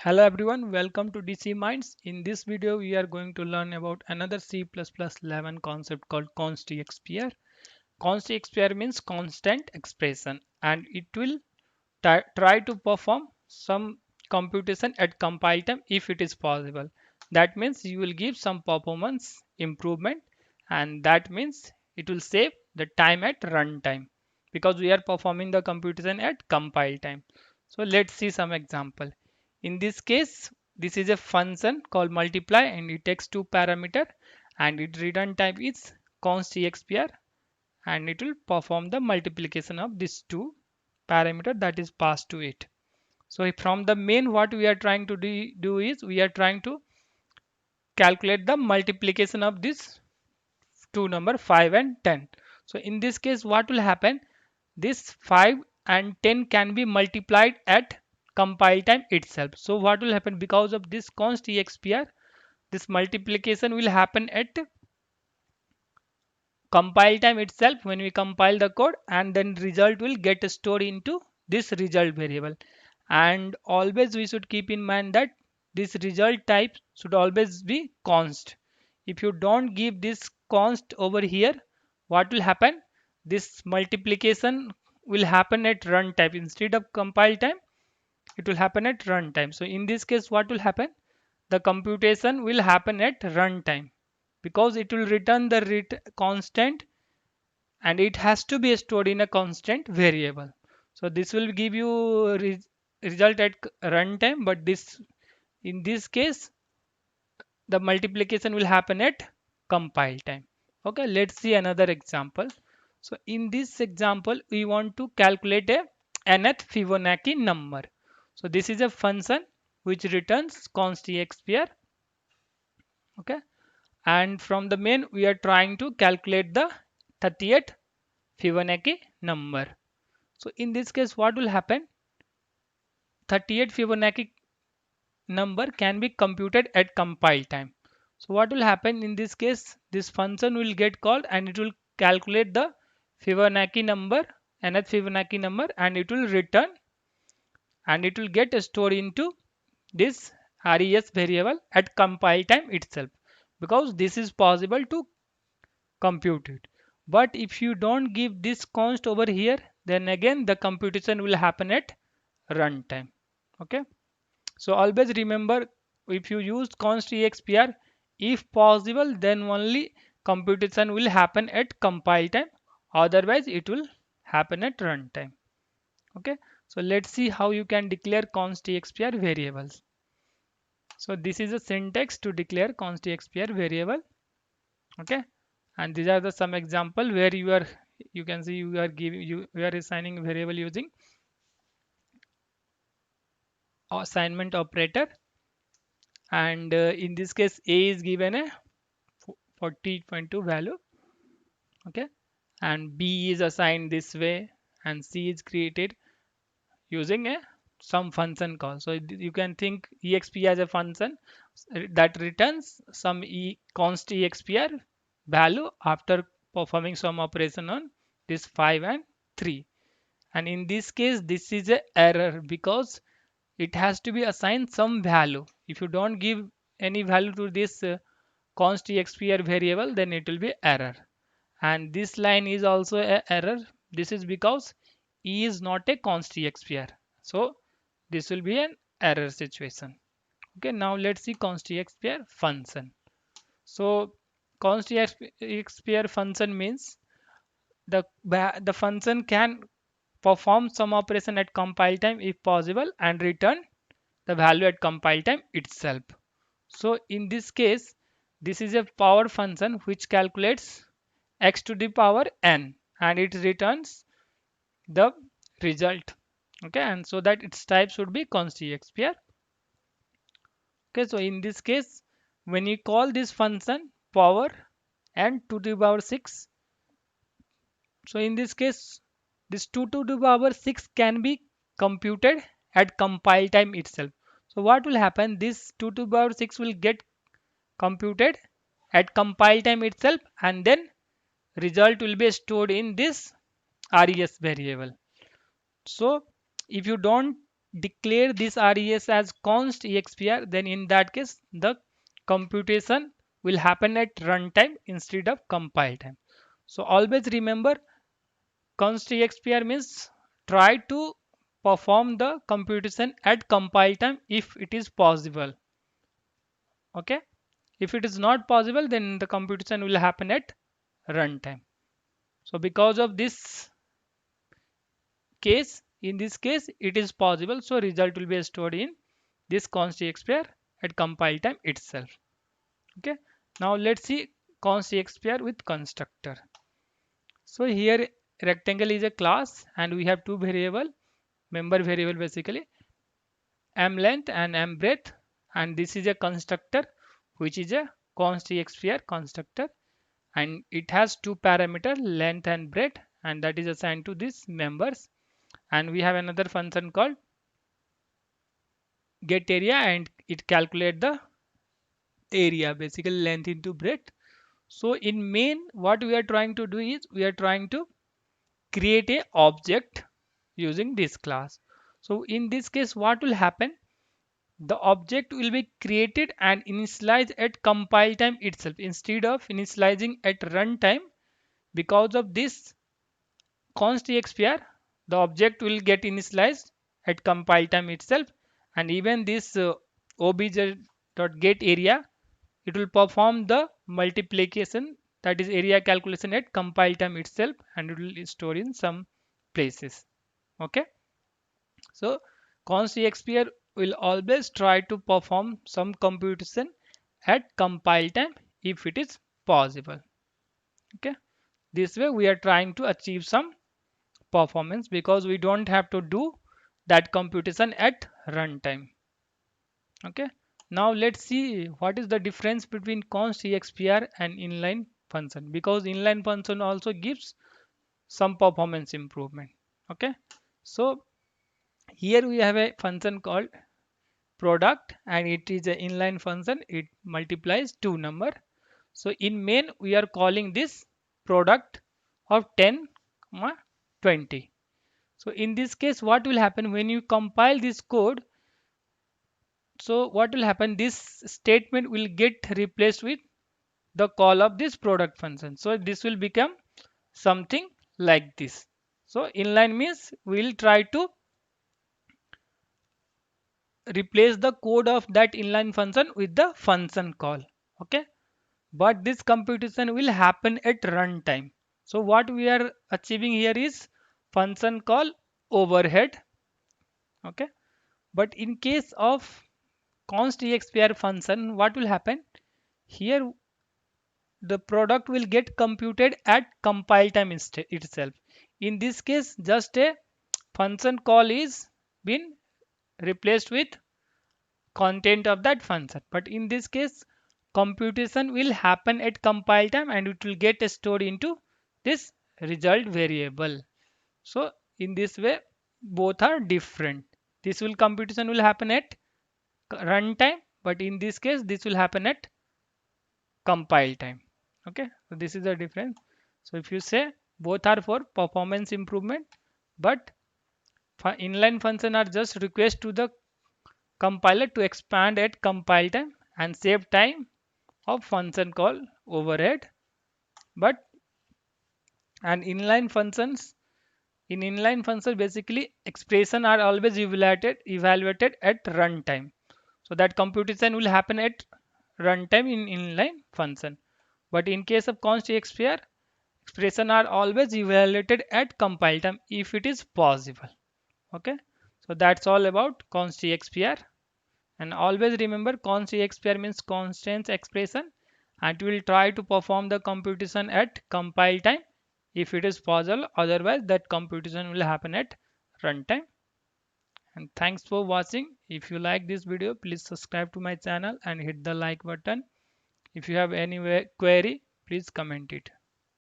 Hello everyone, welcome to DC Minds. In this video, we are going to learn about another C++ 11 concept called constexpr. Constexpr means constant expression and it will try to perform some computation at compile time if it is possible. That means you will give some performance improvement and that means it will save the time at runtime because we are performing the computation at compile time. So let's see some example. In this case, this is a function called multiply and it takes two parameter and its return type is constexpr and it will perform the multiplication of these two parameter that is passed to it. So from the main what we are trying to do is we are trying to calculate the multiplication of this two number 5 and 10. So in this case what will happen, this 5 and 10 can be multiplied at compile time itself. So what will happen, because of this const expr, this multiplication will happen at compile time itself when we compile the code, and then result will get stored into this result variable. And always we should keep in mind that this result type should always be const. If you don't give this const over here, what will happen, this multiplication will happen at runtime instead of compile time. It will happen at runtime. So in this case what will happen, the computation will happen at runtime because it will return the constant and it has to be stored in a constant variable. So this will give you result at runtime, but this in this case the multiplication will happen at compile time. Okay, let's see another example. So in this example we want to calculate a nth Fibonacci number. So this is a function which returns const expr. Okay, and from the main we are trying to calculate the 38th Fibonacci number. So in this case what will happen, 38 Fibonacci number can be computed at compile time. So what will happen in this case, this function will get called and it will calculate the Fibonacci number, nth Fibonacci number, and it will return and it will get stored into this res variable at compile time itself, because this is possible to compute it. But if you don't give this const over here, then again the computation will happen at runtime. Okay, so always remember, if you use const expr, if possible then only computation will happen at compile time, otherwise it will happen at runtime. Okay, so let's see how you can declare const expr variables. So this is a syntax to declare const expr variable. Okay, and these are the some example where you can see you are assigning variable using assignment operator, and in this case a is given a 40.2 value. Okay, and b is assigned this way and c is created using a some function call. So you can think exp as a function that returns some const expr value after performing some operation on this 5 and 3. And in this case this is a error because it has to be assigned some value. If you don't give any value to this const expr variable, then it will be error. And this line is also a error. This is because e is not a const expr, so this will be an error situation. Okay, now let's see const expr function. So const expr function means the function can perform some operation at compile time if possible and return the value at compile time itself. So in this case, this is a power function which calculates x to the power n and it returns the result. Okay, and so that its type should be const expr. Okay, so in this case when you call this function power n to the power 6, so in this case this 2 to the power 6 can be computed at compile time itself. So what will happen, this 2 to the power 6 will get computed at compile time itself and then result will be stored in this res variable. So if you don't declare this res as const expr, then in that case the computation will happen at runtime instead of compile time. So always remember, const expr means try to perform the computation at compile time if it is possible. Okay, if it is not possible, then the computation will happen at runtime. So because of this case, in this case it is possible, so result will be stored in this const expr at compile time itself. Okay, now let's see const expr with constructor. So here rectangle is a class and we have two variable, member variable basically, m length and m breadth, and this is a constructor which is a const expr constructor, and it has two parameter, length and breadth, and that is assigned to these members. And we have another function called get area, and it calculate the area, basically length into breadth. So in main what we are trying to do is we are trying to create a object using this class. So in this case what will happen, the object will be created and initialized at compile time itself instead of initializing at runtime. Because of this const expr, the object will get initialized at compile time itself, and even this obj.getArea, it will perform the multiplication, that is area calculation, at compile time itself, and it will store in some places. Okay, so const expr will always try to perform some computation at compile time if it is possible. Okay, this way we are trying to achieve some performance because we don't have to do that computation at runtime. Okay, now let's see what is the difference between const expr and inline function, because inline function also gives some performance improvement. Okay, so here we have a function called product, and it is an inline function, it multiplies two number. So in main we are calling this product of 10, 20. So in this case what will happen when you compile this code, so what will happen, this statement will get replaced with the call of this product function. So this will become something like this. So inline means we will try to replace the code of that inline function with the function call. Okay, but this computation will happen at runtime. So what we are achieving here is function call overhead. Okay, but in case of const expr function, what will happen here, the product will get computed at compile time itself. In this case just a function call is been replaced with content of that function, but in this case computation will happen at compile time and it will get stored into this result variable. So in this way both are different. This will computation will happen at runtime, but in this case this will happen at compile time. Okay, so this is the difference. So if you say both are for performance improvement, but inline function are just request to the compiler to expand at compile time and save time of function call overhead. But and inline functions, in inline functions basically expression are always evaluated at runtime, so that computation will happen at runtime in inline function. But in case of const expr, expression are always evaluated at compile time if it is possible. Okay, so that's all about const expr. And always remember, const expr means constant expression, and we will try to perform the computation at compile time if it is possible, otherwise that computation will happen at runtime. And thanks for watching. If you like this video, please subscribe to my channel and hit the like button. If you have any query, please comment it.